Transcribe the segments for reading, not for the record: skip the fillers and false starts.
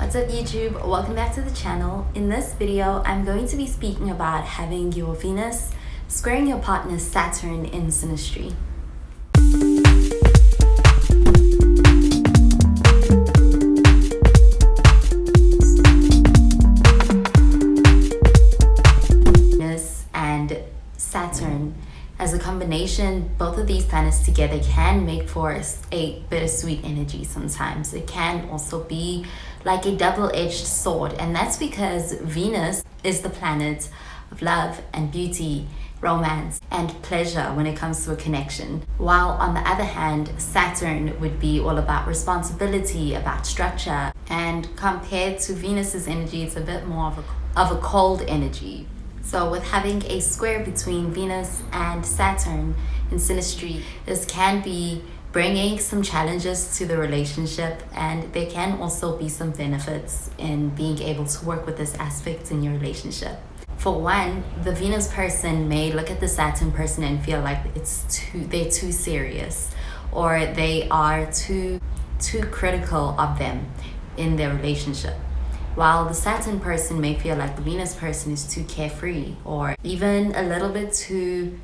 What's up YouTube? Welcome back to the channel. In this video, I'm going to be speaking about having your Venus squaring your partner's Saturn in synastry. Venus and Saturn as a combination, both of these planets together can make for a bittersweet energy sometimes. It can also be like a double-edged sword, and that's because Venus is the planet of love and beauty, romance and pleasure when it comes to a connection, while on the other hand Saturn would be all about responsibility, about structure, and compared to Venus's energy, it's a bit more of a cold energy. So with having a square between Venus and Saturn in synastry, this can be bringing some challenges to the relationship, and there can also be some benefits in being able to work with this aspect in your relationship. For one, the Venus person may look at the Saturn person and feel like they're too serious, or they are too critical of them in their relationship. While the Saturn person may feel like the Venus person is too carefree or even a little bit too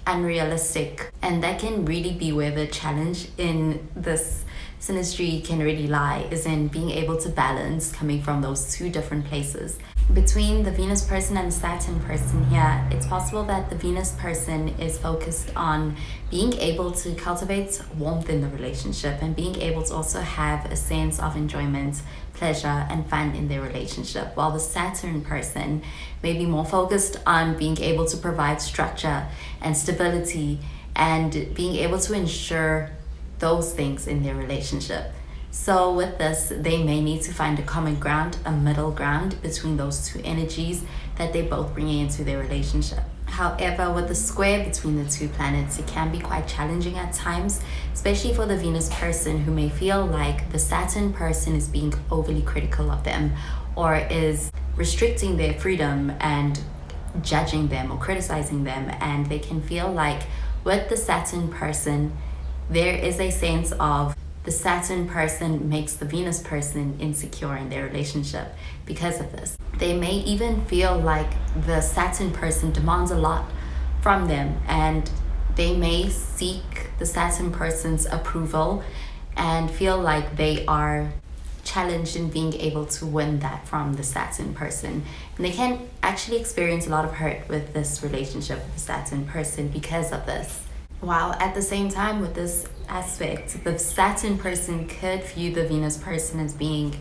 unrealistic. And that can really be where the challenge in this synastry can really lie, is in being able to balance coming from those two different places. Between the Venus person and the Saturn person here, it's possible that the Venus person is focused on being able to cultivate warmth in the relationship and being able to also have a sense of enjoyment, pleasure and fun in their relationship, while the Saturn person may be more focused on being able to provide structure and stability and being able to ensure those things in their relationship. So with this, they may need to find a common ground, a middle ground between those two energies that they both bring into their relationship. However, with the square between the two planets, it can be quite challenging at times, especially for the Venus person who may feel like the Saturn person is being overly critical of them or is restricting their freedom and judging them or criticizing them. And they can feel like with the Saturn person, there is a sense of the Saturn person makes the Venus person insecure in their relationship because of this. They may even feel like the Saturn person demands a lot from them, and they may seek the Saturn person's approval and feel like they are challenged in being able to win that from the Saturn person. And they can actually experience a lot of hurt with this relationship with the Saturn person because of this. While at the same time with this aspect, the Saturn person could view the Venus person as being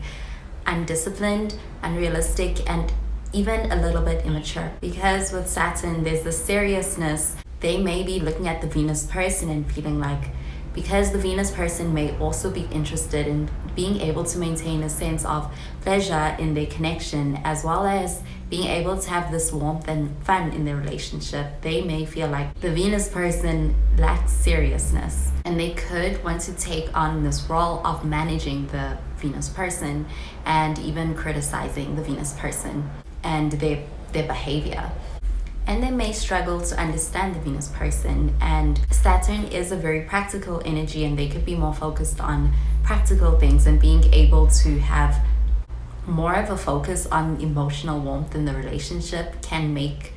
undisciplined, unrealistic, and even a little bit immature. Because with Saturn, there's the seriousness. They may be looking at the Venus person and feeling like, because the Venus person may also be interested in being able to maintain a sense of pleasure in their connection, as well as being able to have this warmth and fun in their relationship, they may feel like the Venus person lacks seriousness, and they could want to take on this role of managing the Venus person and even criticizing the Venus person and their behavior. And they may struggle to understand the Venus person. And Saturn is a very practical energy, and they could be more focused on practical things, and being able to have more of a focus on emotional warmth in the relationship can make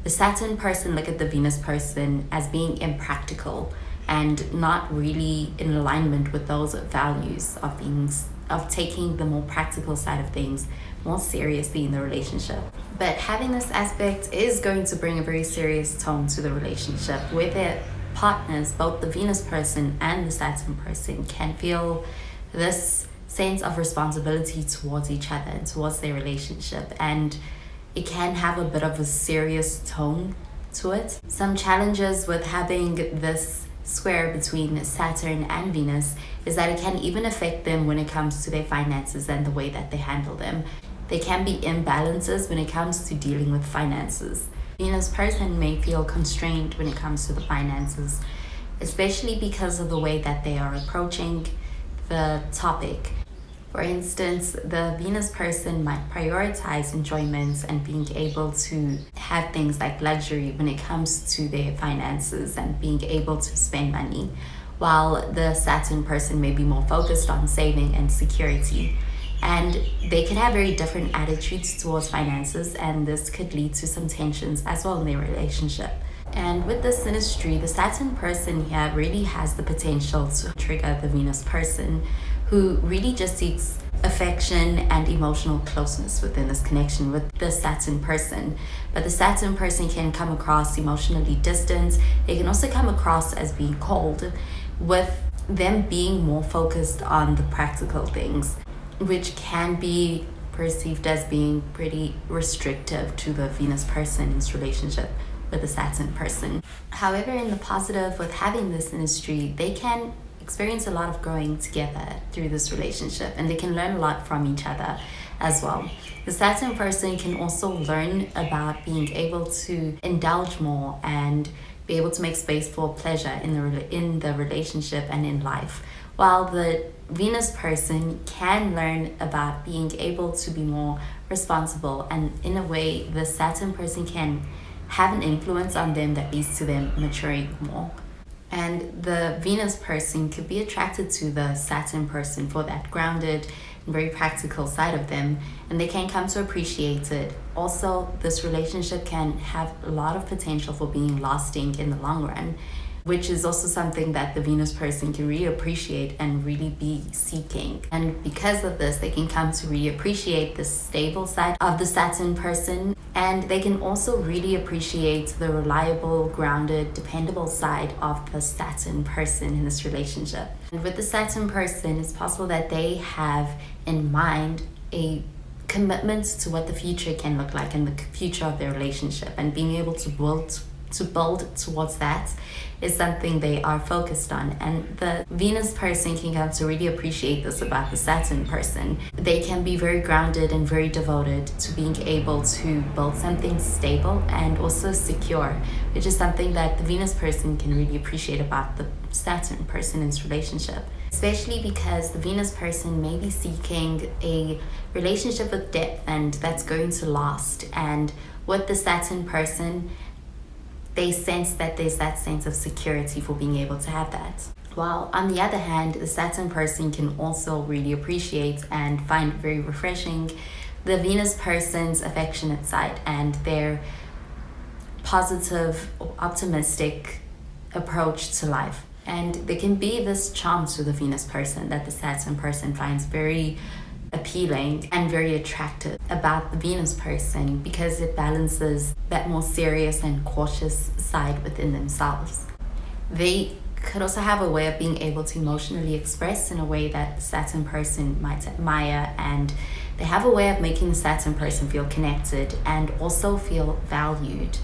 the Saturn person look at the Venus person as being impractical and not really in alignment with those values of taking the more practical side of things more seriously in the relationship. But having this aspect is going to bring a very serious tone to the relationship, where their partners, both the Venus person and the Saturn person, can feel this sense of responsibility towards each other and towards their relationship, and it can have a bit of a serious tone to it. Some challenges with having this square between Saturn and Venus is that it can even affect them when it comes to their finances and the way that they handle them. There can be imbalances when it comes to dealing with finances. Venus person may feel constrained when it comes to the finances, especially because of the way that they are approaching the topic. For instance, the Venus person might prioritize enjoyment and being able to have things like luxury when it comes to their finances and being able to spend money, while the Saturn person may be more focused on saving and security. and they can have very different attitudes towards finances, and this could lead to some tensions as well in their relationship. And with this synastry, the Saturn person here really has the potential to trigger the Venus person, who really just seeks affection and emotional closeness within this connection with the Saturn person. But the Saturn person can come across emotionally distant. They can also come across as being cold, with them being more focused on the practical things, which can be perceived as being pretty restrictive to the Venus person in this relationship with the Saturn person. However, in the positive with having this synastry, they can experience a lot of growing together through this relationship, and they can learn a lot from each other as well. The Saturn person can also learn about being able to indulge more and be able to make space for pleasure in the relationship and in life, while the Venus person can learn about being able to be more responsible, and in a way the Saturn person can have an influence on them that leads to them maturing more. And the Venus person could be attracted to the Saturn person for that grounded and very practical side of them, and they can come to appreciate it. Also, this relationship can have a lot of potential for being lasting in the long run, which is also something that the Venus person can really appreciate and really be seeking. And because of this, they can come to really appreciate the stable side of the Saturn person, and they can also really appreciate the reliable, grounded, dependable side of the Saturn person in this relationship. And with the Saturn person, it's possible that they have in mind a commitment to what the future can look like and the future of their relationship, and being able to build towards that is something they are focused on. And the Venus person can come to really appreciate this about the Saturn person. They can be very grounded and very devoted to being able to build something stable and also secure, which is something that the Venus person can really appreciate about the Saturn person in this relationship. Especially because the Venus person may be seeking a relationship with depth and that's going to last. And with the Saturn person, they sense that there's that sense of security for being able to have that. While on the other hand, the Saturn person can also really appreciate and find very refreshing the Venus person's affectionate side and their positive, optimistic approach to life. And there can be this charm to the Venus person that the Saturn person finds very appealing and very attractive about the Venus person, because it balances that more serious and cautious side within themselves. They could also have a way of being able to emotionally express in a way that the Saturn person might admire, and they have a way of making the Saturn person feel connected and also feel valued.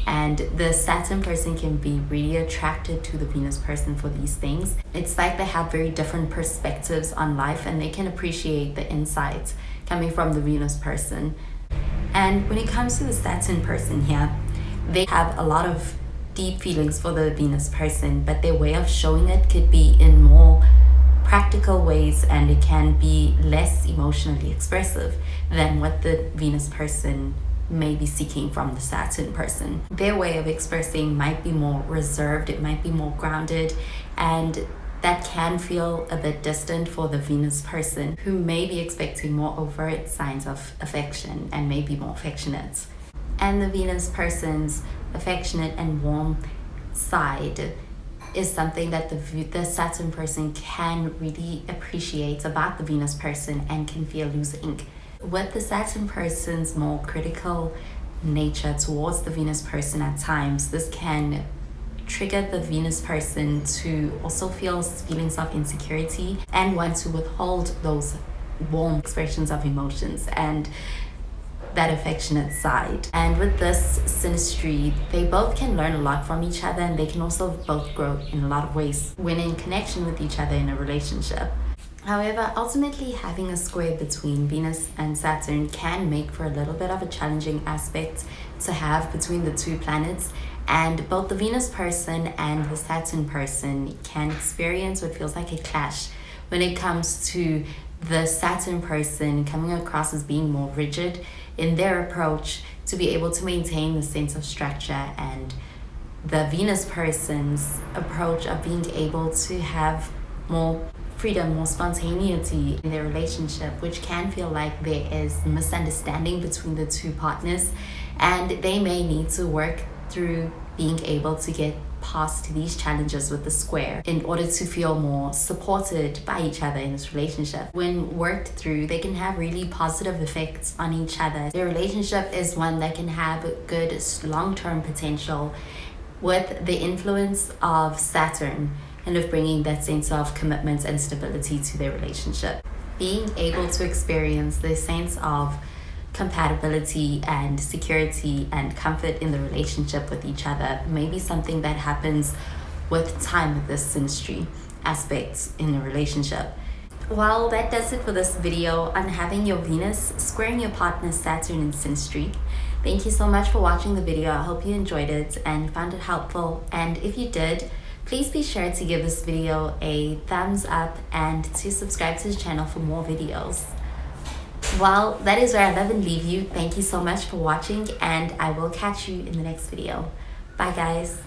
And the Saturn person can be really attracted to the Venus person for these things. It's like they have very different perspectives on life, and they can appreciate the insights coming from the Venus person. And when it comes to the Saturn person here, they have a lot of deep feelings for the Venus person, but their way of showing it could be in more practical ways, and it can be less emotionally expressive than what the Venus person may be seeking from the Saturn person. Their way of expressing might be more reserved, it might be more grounded, and that can feel a bit distant for the Venus person, who may be expecting more overt signs of affection and may be more affectionate. And the Venus person's affectionate and warm side is something that the Saturn person can really appreciate about the Venus person and can feel losing. With the Saturn person's more critical nature towards the Venus person at times, this can trigger the Venus person to also feel feelings of insecurity and want to withhold those warm expressions of emotions and that affectionate side. And with this synastry, they both can learn a lot from each other, and they can also both grow in a lot of ways when in connection with each other in a relationship. However, ultimately having a square between Venus and Saturn can make for a little bit of a challenging aspect to have between the two planets, and both the Venus person and the Saturn person can experience what feels like a clash when it comes to the Saturn person coming across as being more rigid in their approach to be able to maintain the sense of structure, and the Venus person's approach of being able to have more freedom, more spontaneity in their relationship, which can feel like there is misunderstanding between the two partners, and they may need to work through being able to get past these challenges with the square in order to feel more supported by each other in this relationship. When worked through, they can have really positive effects on each other. Their relationship is one that can have good long-term potential with the influence of Saturn and of bringing that sense of commitment and stability to their relationship. Being able to experience this sense of compatibility and security and comfort in the relationship with each other may be something that happens with time with this synastry aspects in a relationship. Well, that does it for this video on having your Venus squaring your partner Saturn in synastry. Thank you so much for watching the video. I hope you enjoyed it and found it helpful, and if you did, please be sure to give this video a thumbs up and to subscribe to the channel for more videos. Well, that is where I love and leave you. Thank you so much for watching, and I will catch you in the next video. Bye guys.